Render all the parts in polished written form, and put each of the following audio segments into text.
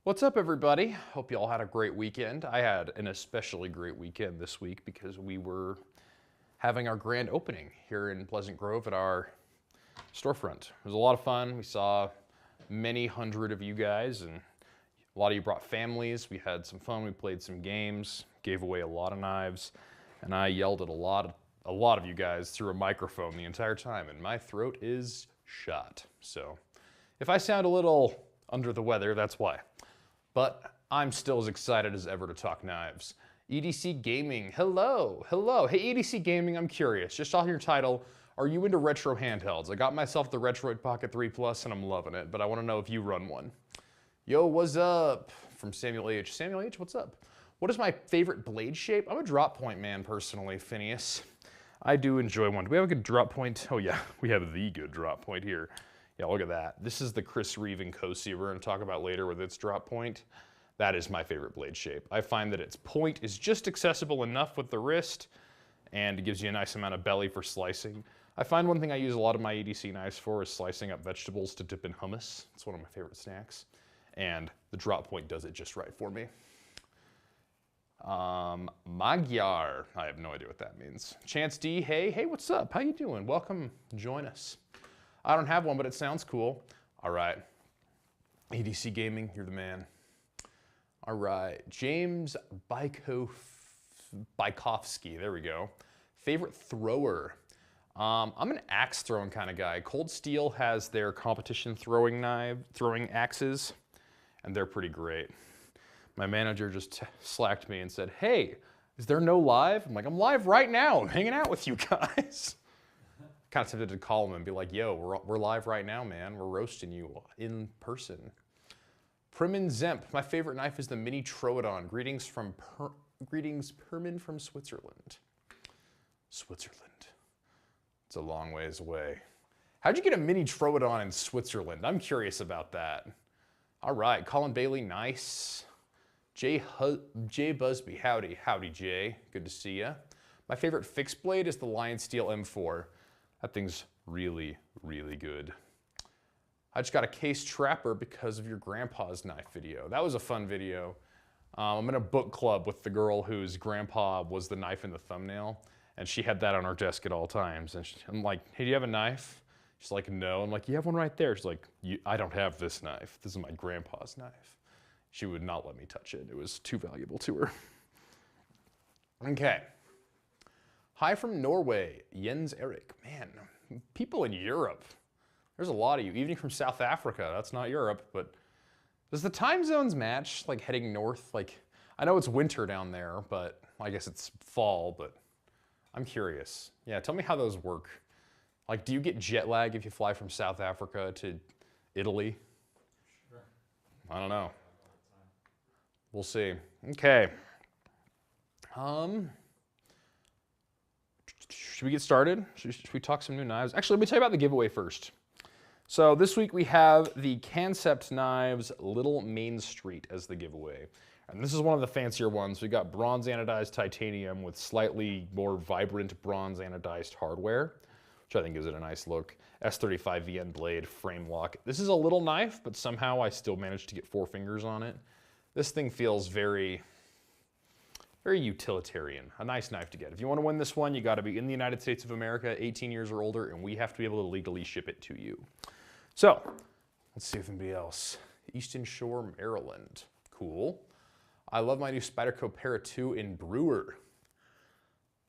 What's up, everybody? Hope you all had a great weekend. I had an especially great weekend this week because we were having our grand opening here in Pleasant Grove at our storefront. It was a lot of fun. We saw many hundred of you guys, and a lot of you brought families. We had some fun. We played some games, gave away a lot of knives, and I yelled at a lot of you guys through a microphone the entire time, and my throat is shot. So if I sound a little under the weather, that's why. But I'm still as excited as ever to talk knives. EDC Gaming, hello, hello. Hey, EDC Gaming, I'm curious, just off your title, are you into retro handhelds? I got myself the Retroid Pocket 3 Plus and I'm loving it, but I wanna know if you run one. Yo, what's up? From Samuel H. Samuel H, what's up? What is my favorite blade shape? I'm a drop point man personally, Phineas. I do enjoy one. Do we have a good drop point? Oh yeah, we have the good drop point here. Yeah, look at that. This is the Chris Reeve and Cosi we're gonna talk about later with its drop point. That is my favorite blade shape. I find that its point is just accessible enough with the wrist and it gives you a nice amount of belly for slicing. I find one thing I use a lot of my EDC knives for is slicing up vegetables to dip in hummus. It's one of my favorite snacks. And the drop point does it just right for me. Magyar, I have no idea what that means. Chance D, hey, what's up? How you doing? Welcome, join us. I don't have one, but it sounds cool. All right, EDC Gaming, you're the man. All right, James Bykovsky, there we go. Favorite thrower? I'm an axe throwing kind of guy. Cold Steel has their competition throwing axes, and they're pretty great. My manager just slacked me and said, hey, is there no live? I'm like, I'm live right now. I'm hanging out with you guys. Kind of tempted to call him and be like, yo, we're live right now, man. We're roasting you in person. Primin Zemp, my favorite knife is the Mini Troodon. Greetings, Permin from Switzerland. Switzerland. It's a long ways away. How'd you get a Mini Troodon in Switzerland? I'm curious about that. All right, Colin Bailey, nice. Jay Busby, howdy Jay, good to see ya. My favorite fixed blade is the Lion Steel M4. That thing's really, really good. I just got a case trapper because of your grandpa's knife video. That was a fun video. I'm in a book club with the girl whose grandpa was the knife in the thumbnail, and she had that on her desk at all times. And I'm like, hey, do you have a knife? She's like, no. I'm like, you have one right there. She's like, I don't have this knife. This is my grandpa's knife. She would not let me touch it. It was too valuable to her. Okay. Hi from Norway, Jens Erik. Man, people in Europe. There's a lot of you, even from South Africa. That's not Europe, but does the time zones match, like heading north? Like, I know it's winter down there, but I guess it's fall, but I'm curious. Yeah, tell me how those work. Like, do you get jet lag if you fly from South Africa to Italy? Sure. I don't know. We'll see. Okay. Should we get started? Should we talk some new knives? Actually, let me tell you about the giveaway first. So this week we have the Concept Knives Little Main Street as the giveaway. And this is one of the fancier ones. We got bronze anodized titanium with slightly more vibrant bronze anodized hardware, which I think gives it a nice look. S35 VN blade, frame lock. This is a little knife, but somehow I still managed to get 4 fingers on it. This thing feels very, very utilitarian. A nice knife to get. If you want to win this one, you got to be in the United States of America, 18 years or older, and we have to be able to legally ship it to you. So, let's see if anybody else. Eastern Shore, Maryland. Cool. I love my new Spyderco Para 2 in Brewer.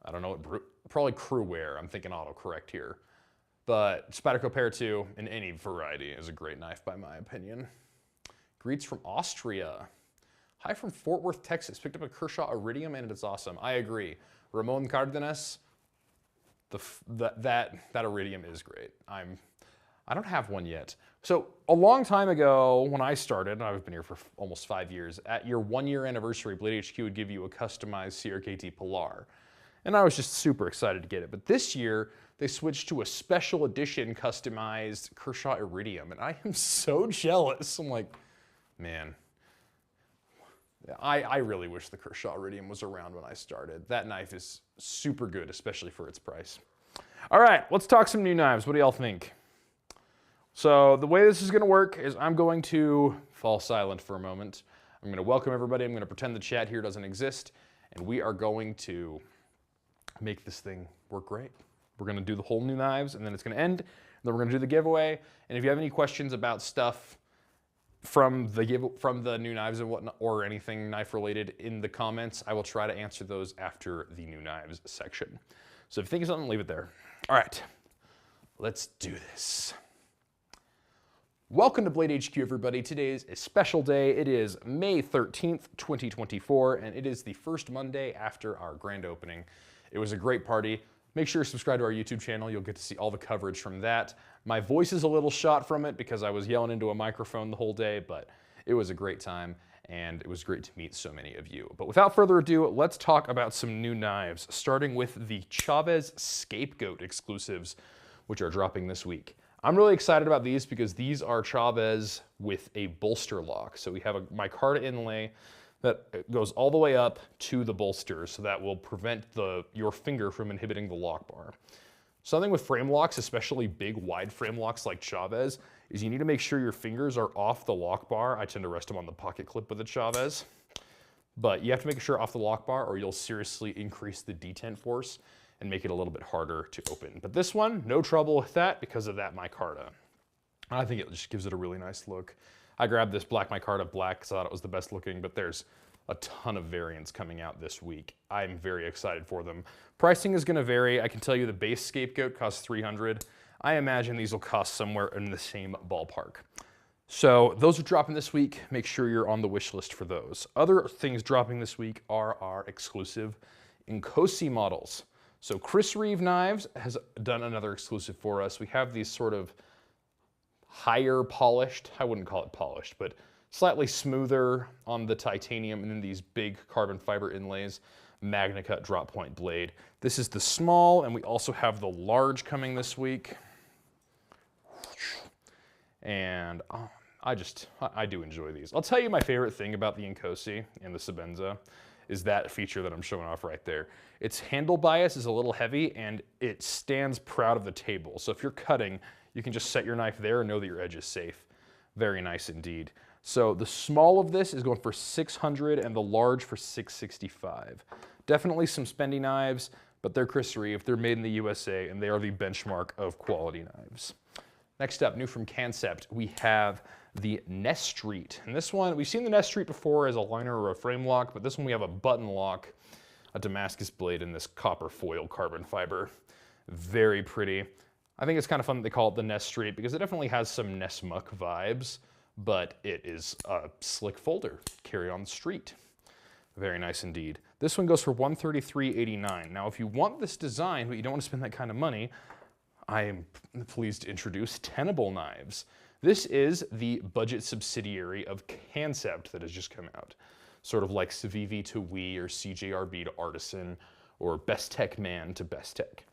I don't know what probably crew wear. I'm thinking autocorrect here. But Spyderco Para 2 in any variety is a great knife by my opinion. Greets from Austria. Hi from Fort Worth, Texas. Picked up a Kershaw Iridium and it's awesome. I agree. Ramon Cardenas, that Iridium is great. I don't have one yet. So a long time ago when I started, and I've been here for almost 5 years, at your 1-year anniversary, Blade HQ would give you a customized CRKT Pilar. And I was just super excited to get it. But this year, they switched to a special edition customized Kershaw Iridium. And I am so jealous. I'm like, man, I really wish the Kershaw Iridium was around when I started. That knife is super good, especially for its price. All right, let's talk some new knives. What do y'all think? So the way this is gonna work is I'm going to fall silent for a moment. I'm gonna welcome everybody. I'm gonna pretend the chat here doesn't exist, and we are going to make this thing work great. We're gonna do the whole new knives, and then it's gonna end, and then we're gonna do the giveaway. And if you have any questions about stuff from the new knives and whatnot, or anything knife related in the comments, I will try to answer those after the new knives section. So if you think of something, leave it there. All right, let's do this. Welcome to Blade HQ, everybody. Today is a special day. It is May 13th, 2024, and it is the first Monday after our grand opening. It was a great party. Make sure you subscribe to our YouTube channel. You'll get to see all the coverage from that. My voice is a little shot from it because I was yelling into a microphone the whole day, but it was a great time, and it was great to meet so many of you. But without further ado, let's talk about some new knives, starting with the Chaves Scapegoat exclusives, which are dropping this week. I'm really excited about these because these are Chaves with a bolster lock. So we have a micarta inlay that goes all the way up to the bolster, so that will prevent your finger from inhibiting the lock bar. Something with frame locks, especially big wide frame locks like Chaves, is you need to make sure your fingers are off the lock bar. I tend to rest them on the pocket clip with a Chaves, but you have to make sure off the lock bar or you'll seriously increase the detent force and make it a little bit harder to open. But this one, no trouble with that because of that micarta. I think it just gives it a really nice look. I grabbed this black micarta black because I thought it was the best looking, but there's a ton of variants coming out this week. I'm very excited for them. Pricing is gonna vary. I can tell you the base Scapegoat costs $300. I imagine these will cost somewhere in the same ballpark. So those are dropping this week. Make sure you're on the wish list for those. Other things dropping this week are our exclusive Inkosi models. So Chris Reeves Knives has done another exclusive for us. We have these sort of higher polished, I wouldn't call it polished, but slightly smoother on the titanium, and then these big carbon fiber inlays, Magna Cut drop point blade. This is the small, and we also have the large coming this week. And I do enjoy these. I'll tell you my favorite thing about the Inkosi and the Sebenza is that feature that I'm showing off right there. Its handle bias is a little heavy and it stands proud of the table. So if you're cutting, you can just set your knife there and know that your edge is safe. Very nice indeed. So the small of this is going for $600 and the large for $665. Definitely some spendy knives, but they're Chris Reeves, they're made in the USA, and they are the benchmark of quality knives. Next up, new from Concept, we have the Nest Street. And this one, we've seen the Nest Street before as a liner or a frame lock, but this one we have a button lock, a Damascus blade, and this copper foil carbon fiber. Very pretty. I think it's kind of fun that they call it the Nest Street because it definitely has some Nest Muck vibes, but it is a slick folder, carry on the street. Very nice indeed. This one goes for $133.89. Now, if you want this design, but you don't want to spend that kind of money, I am pleased to introduce Tenable Knives. This is the budget subsidiary of Concept that has just come out. Sort of like Civivi to Wii or CJRB to Artisan or Best Tech Man to Best Tech.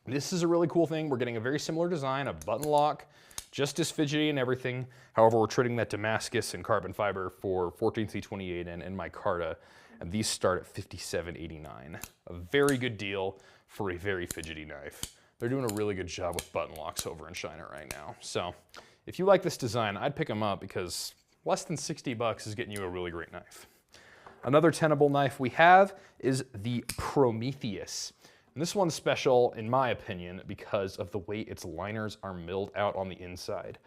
This is a really cool thing. We're getting a very similar design, a button lock, just as fidgety and everything. However, we're trading that Damascus and carbon fiber for 14C28N and micarta, and these start at $57.89. A very good deal for a very fidgety knife. They're doing a really good job with button locks over in China right now. So if you like this design, I'd pick them up because less than 60 bucks is getting you a really great knife. Another tenable knife we have is the Prometheus. And this one's special, in my opinion, because of the way its liners are milled out on the inside.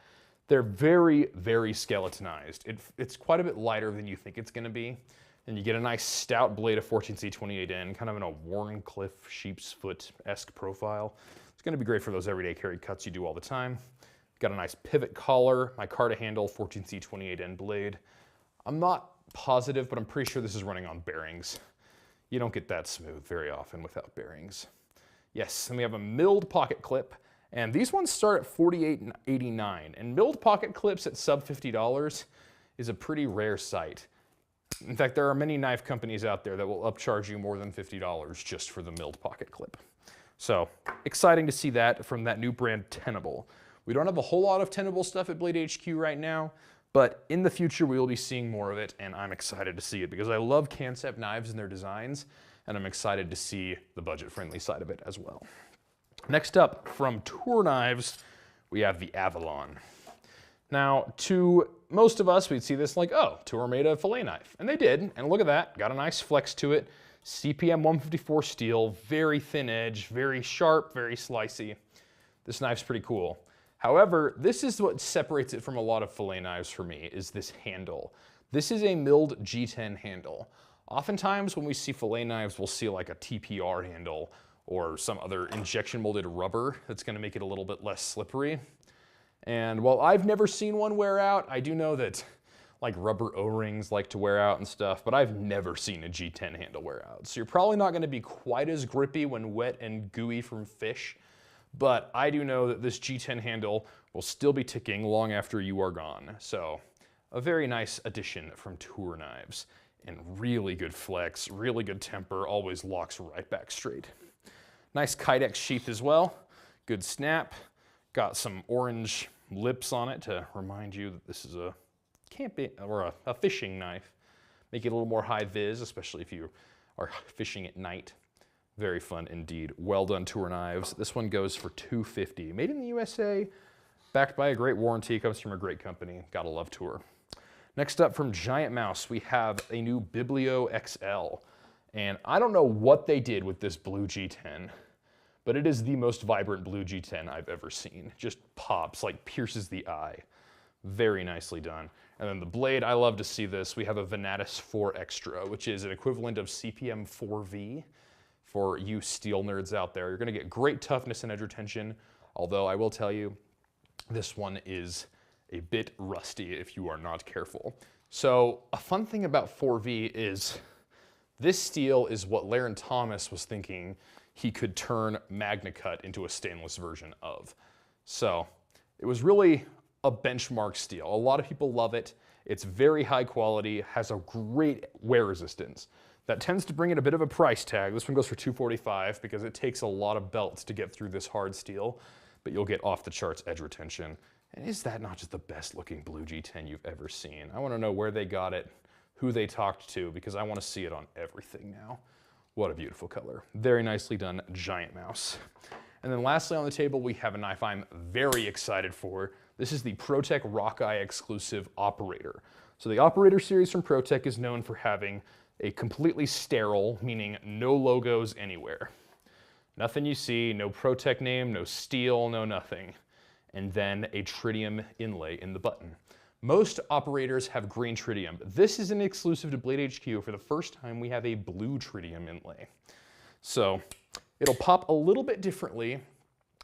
They're very, very skeletonized. It's quite a bit lighter than you think it's gonna be. And you get a nice stout blade of 14C28N, kind of in a Warncliffe sheep's foot-esque profile. It's gonna be great for those everyday carry cuts you do all the time. Got a nice pivot collar, micarta handle, 14C28N blade. I'm not positive, but I'm pretty sure this is running on bearings. You don't get that smooth very often without bearings. Yes, and we have a milled pocket clip, and these ones start at $48.89. And milled pocket clips at sub $50 is a pretty rare sight. In fact, there are many knife companies out there that will upcharge you more than $50 just for the milled pocket clip. So, exciting to see that from that new brand Tenable. We don't have a whole lot of Tenable stuff at Blade HQ right now, but in the future we will be seeing more of it, and I'm excited to see it because I love Concept knives and their designs, and I'm excited to see the budget-friendly side of it as well. Next up, from Tour Knives, we have the Avalon. Now, to most of us, we'd see this like, oh, Tour made a fillet knife. And they did, and look at that, got a nice flex to it. CPM 154 steel, very thin edge, very sharp, very slicey. This knife's pretty cool. However, this is what separates it from a lot of fillet knives for me, is this handle. This is a milled G10 handle. Oftentimes when we see fillet knives, we'll see like a TPR handle or some other injection molded rubber that's gonna make it a little bit less slippery. And while I've never seen one wear out, I do know that like rubber O-rings like to wear out and stuff, but I've never seen a G10 handle wear out. So you're probably not gonna be quite as grippy when wet and gooey from fish, but I do know that this G10 handle will still be ticking long after you are gone. So a very nice addition from Tour Knives, and really good flex, really good temper, always locks right back straight. Nice Kydex sheath as well, good snap, got some orange lips on it to remind you that this is a camping or a fishing knife. Make it a little more high vis, especially if you are fishing at night. Very fun indeed. Well done, Tour Knives. This one goes for $250. Made in the USA, backed by a great warranty, comes from a great company. Gotta love Tour. Next up from Giant Mouse, we have a new Biblio XL. And I don't know what they did with this blue G10, but it is the most vibrant blue G10 I've ever seen. Just pops, like pierces the eye. Very nicely done. And then the blade, I love to see this. We have a Venatus 4 Extra, which is an equivalent of CPM 4V for you steel nerds out there. You're gonna get great toughness and edge retention, although I will tell you, this one is a bit rusty if you are not careful. So a fun thing about 4V is this steel is what Laren Thomas was thinking he could turn Magna Cut into a stainless version of. So it was really a benchmark steel. A lot of people love it. It's very high quality, has a great wear resistance. That tends to bring in a bit of a price tag. This one goes for $245 because it takes a lot of belts to get through this hard steel, but you'll get off the charts edge retention. And is that not just the best looking blue G10 you've ever seen? I want to know where they got it, who they talked to, because I want to see it on everything now. What a beautiful color. Very nicely done, Giant Mouse. And then lastly on the table, we have a knife I'm very excited for. This is the ProTech Rockeye exclusive Operator. So the Operator series from ProTech is known for having a completely sterile, meaning no logos anywhere. Nothing you see, no ProTech name, no steel, no nothing. And then a tritium inlay in the button. Most operators have green tritium. This is an exclusive to Blade HQ. For the first time, we have a blue tritium inlay. So it'll pop a little bit differently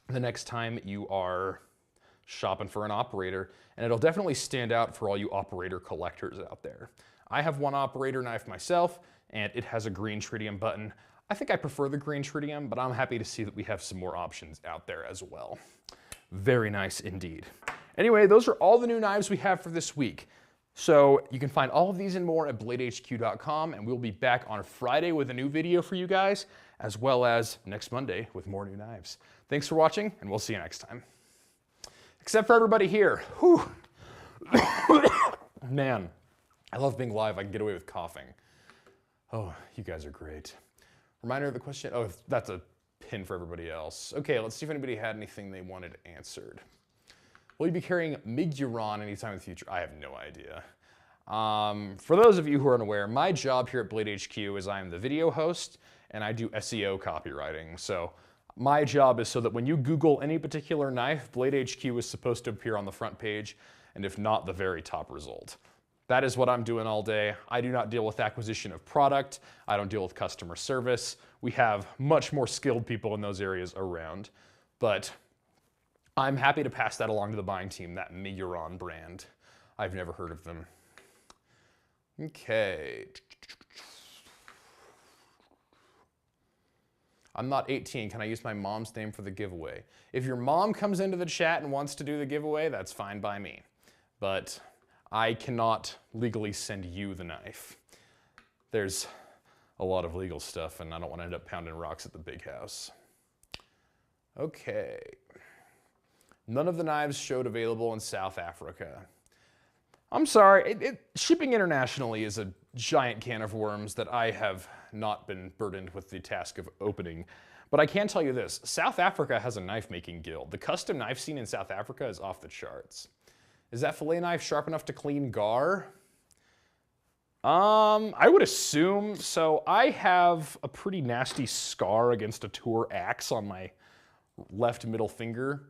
the next time you are shopping for an operator, and it'll definitely stand out for all you operator collectors out there. I have one operator knife myself, and it has a green tritium button. I think I prefer the green tritium, but I'm happy to see that we have some more options out there as well. Very nice indeed. Anyway, those are all the new knives we have for this week. So you can find all of these and more at bladehq.com, and we'll be back on Friday with a new video for you guys, as well as next Monday with more new knives. Thanks for watching, and we'll see you next time. Except for everybody here. Whew. Man, I love being live. I can get away with coughing. Oh, you guys are great. Reminder of the question. Oh, that's a pin for everybody else. Okay, let's see if anybody had anything they wanted answered. Will you be carrying Miguron anytime in the future? I have no idea. For those of you who are unaware, my job here at Blade HQ is I'm the video host and I do SEO copywriting. So my job is so that when you Google any particular knife, Blade HQ is supposed to appear on the front page, and if not, the very top result. That is what I'm doing all day. I do not deal with acquisition of product. I don't deal with customer service. We have much more skilled people in those areas around, but I'm happy to pass that along to the buying team, that Miguron brand. I've never heard of them. Okay. I'm not 18, can I use my mom's name for the giveaway? If your mom comes into the chat and wants to do the giveaway, that's fine by me. But I cannot legally send you the knife. There's a lot of legal stuff and I don't want to end up pounding rocks at the big house. Okay. None of the knives showed available in South Africa. I'm sorry, shipping internationally is a giant can of worms that I have not been burdened with the task of opening. But I can tell you this, South Africa has a knife making guild. The custom knife scene in South Africa is off the charts. Is that fillet knife sharp enough to clean gar? I would assume so. I have a pretty nasty scar against a tour axe on my left middle finger.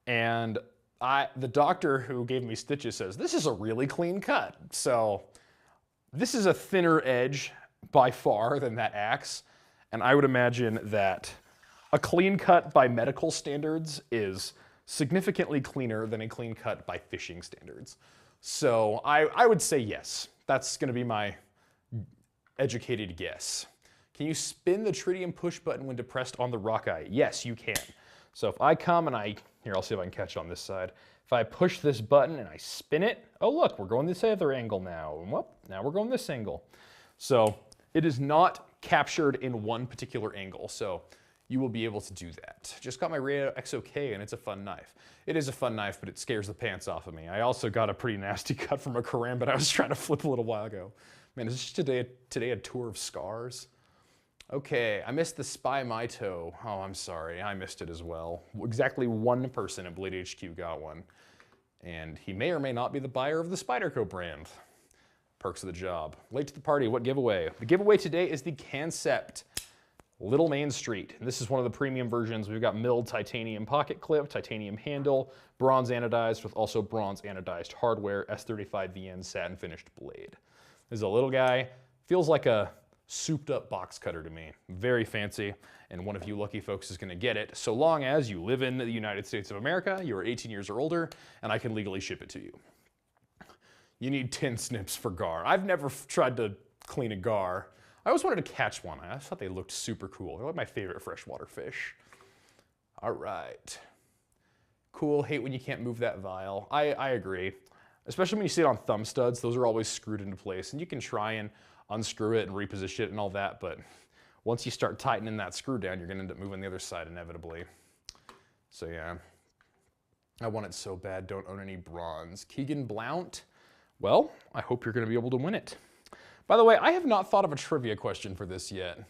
And the doctor who gave me stitches says, this is a really clean cut. So this is a thinner edge by far than that axe. And I would imagine that a clean cut by medical standards is significantly cleaner than a clean cut by fishing standards. So I would say yes. That's going to be my educated guess. Can you spin the tritium push button when depressed on the rock eye? Yes, you can. So if I come and here, I'll see if I can catch on this side. If I push this button and I spin it, oh look, we're going this other angle now. And whoop, now we're going this angle. So it is not captured in one particular angle. So you will be able to do that. Just got my Ray XOK and it's a fun knife. It is a fun knife, but it scares the pants off of me. I also got a pretty nasty cut from a karambit I was trying to flip a little while ago. Man, is this today a tour of scars? Okay, I missed the Spy Mito. Oh, I'm sorry, I missed it as well. Exactly one person at Blade HQ got one. And he may or may not be the buyer of the Spyderco brand. Perks of the job. Late to the party, what giveaway? The giveaway today is the Concept Little Main Street. And this is one of the premium versions. We've got milled titanium pocket clip, titanium handle, bronze anodized with also bronze anodized hardware, S35VN satin finished blade. This is a little guy, feels like a souped up box cutter to me. Very fancy, and one of you lucky folks is gonna get it, so long as you live in the United States of America, you are 18 years or older, and I can legally ship it to you. You need 10 snips for gar. I've never tried to clean a gar. I always wanted to catch one. I thought they looked super cool. They're like my favorite freshwater fish. All right. Cool, hate when you can't move that vial. I agree. Especially when you see it on thumb studs, those are always screwed into place, and you can try and unscrew it and reposition it and all that, but once you start tightening that screw down, you're gonna end up moving the other side inevitably. So yeah, I want it so bad, don't own any bronze. Keegan Blount, well, I hope you're gonna be able to win it. By the way, I have not thought of a trivia question for this yet.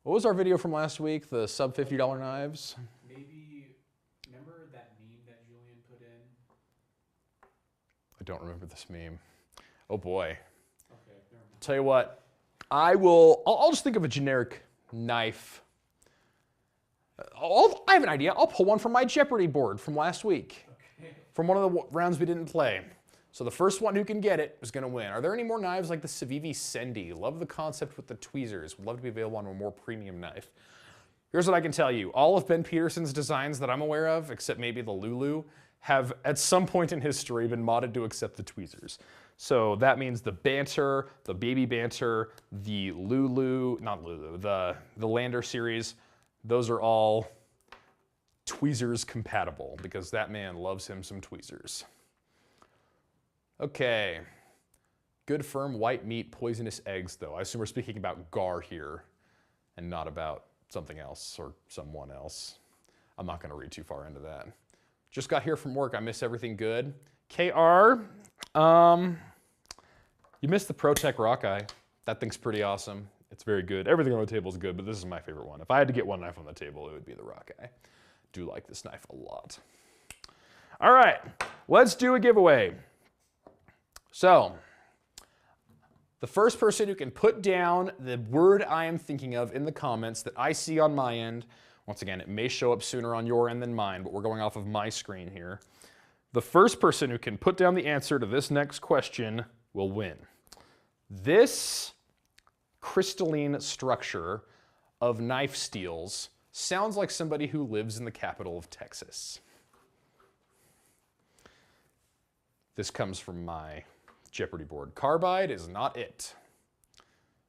What was our video from last week, the sub $50 knives? Maybe, remember that meme that Julian put in? I don't remember this meme. Oh boy. Okay, never mind. Tell you what, I'll just think of a generic knife. I have an idea. I'll pull one from my Jeopardy board from last week. Okay. From one of the rounds we didn't play. So the first one who can get it is gonna win. Are there any more knives like the Civivi Sendi? Love the concept with the tweezers. Would love to be available on a more premium knife. Here's what I can tell you. All of Ben Peterson's designs that I'm aware of, except maybe the Lulu, have at some point in history been modded to accept the tweezers. So that means the Banter, the Baby Banter, the Lulu, not Lulu, the Lander series, those are all tweezers compatible because that man loves him some tweezers. Okay, good firm white meat, poisonous eggs though. I assume we're speaking about gar here and not about something else or someone else. I'm not gonna read too far into that. Just got here from work, I miss everything good. KR, you missed the ProTech Rockeye. That thing's pretty awesome. It's very good. Everything on the table is good, but this is my favorite one. If I had to get one knife on the table, it would be the Rockeye. Do like this knife a lot. All right, let's do a giveaway. So, the first person who can put down the word I am thinking of in the comments that I see on my end, once again, it may show up sooner on your end than mine, but we're going off of my screen here. The first person who can put down the answer to this next question will win. This crystalline structure of knife steels sounds like somebody who lives in the capital of Texas. This comes from my Jeopardy board. Carbide is not it.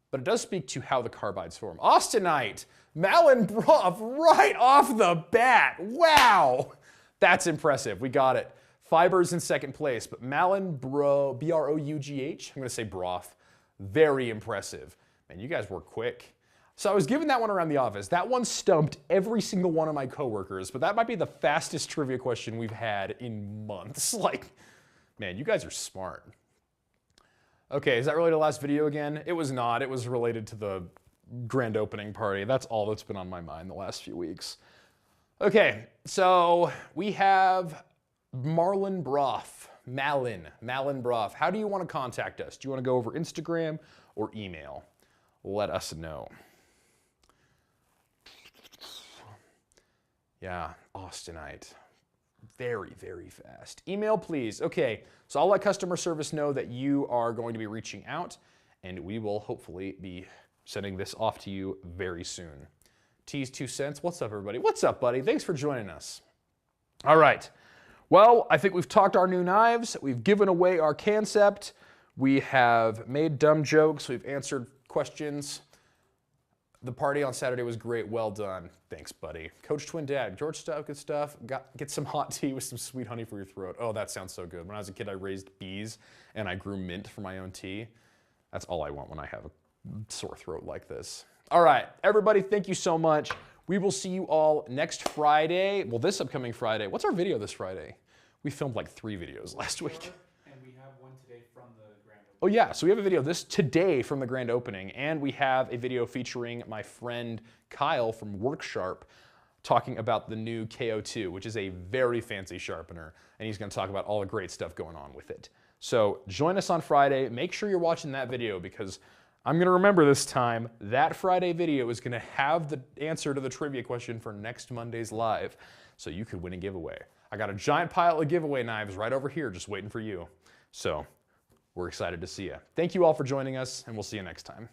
But it does speak to how the carbides form. Austenite, Malin-Brough, right off the bat. Wow, that's impressive. We got it. Fibers in second place, but Malin-Brough, B-R-O-U-G-H, I'm gonna say broth. Very impressive. Man, you guys were quick. So I was giving that one around the office. That one stumped every single one of my coworkers, but that might be the fastest trivia question we've had in months. Like, man, you guys are smart. Okay, is that really the last video again? It was not. It was related to the grand opening party. That's all that's been on my mind the last few weeks. Okay, so we have Marlon Broff. Malin Broff. How do you want to contact us? Do you want to go over Instagram or email? Let us know. Yeah, Austinite. Very, very fast. Email, please. Okay, so I'll let customer service know that you are going to be reaching out, and we will hopefully be sending this off to you very soon. T's 2 cents. What's up, everybody? What's up, buddy? Thanks for joining us. All right. Well, I think we've talked our new knives. We've given away our concept. We have made dumb jokes. We've answered questions. The party on Saturday was great. Well done. Thanks, buddy. Coach Twin Dad. George stuff, good stuff. Get some hot tea with some sweet honey for your throat. Oh, that sounds so good. When I was a kid, I raised bees and I grew mint for my own tea. That's all I want when I have a sore throat like this. All right, everybody, thank you so much. We will see you all next Friday. Well, this upcoming Friday. What's our video this Friday? We filmed like 3 videos last week. And we have one today from the grand opening. Oh yeah, so we have a video this today from the grand opening, and we have a video featuring my friend Kyle from WorkSharp talking about the new KO2, which is a very fancy sharpener, and he's gonna talk about all the great stuff going on with it. So join us on Friday. Make sure you're watching that video because I'm gonna remember this time, that Friday video is gonna have the answer to the trivia question for next Monday's live. So you could win a giveaway. I got a giant pile of giveaway knives right over here just waiting for you. So we're excited to see you. Thank you all for joining us, and we'll see you next time.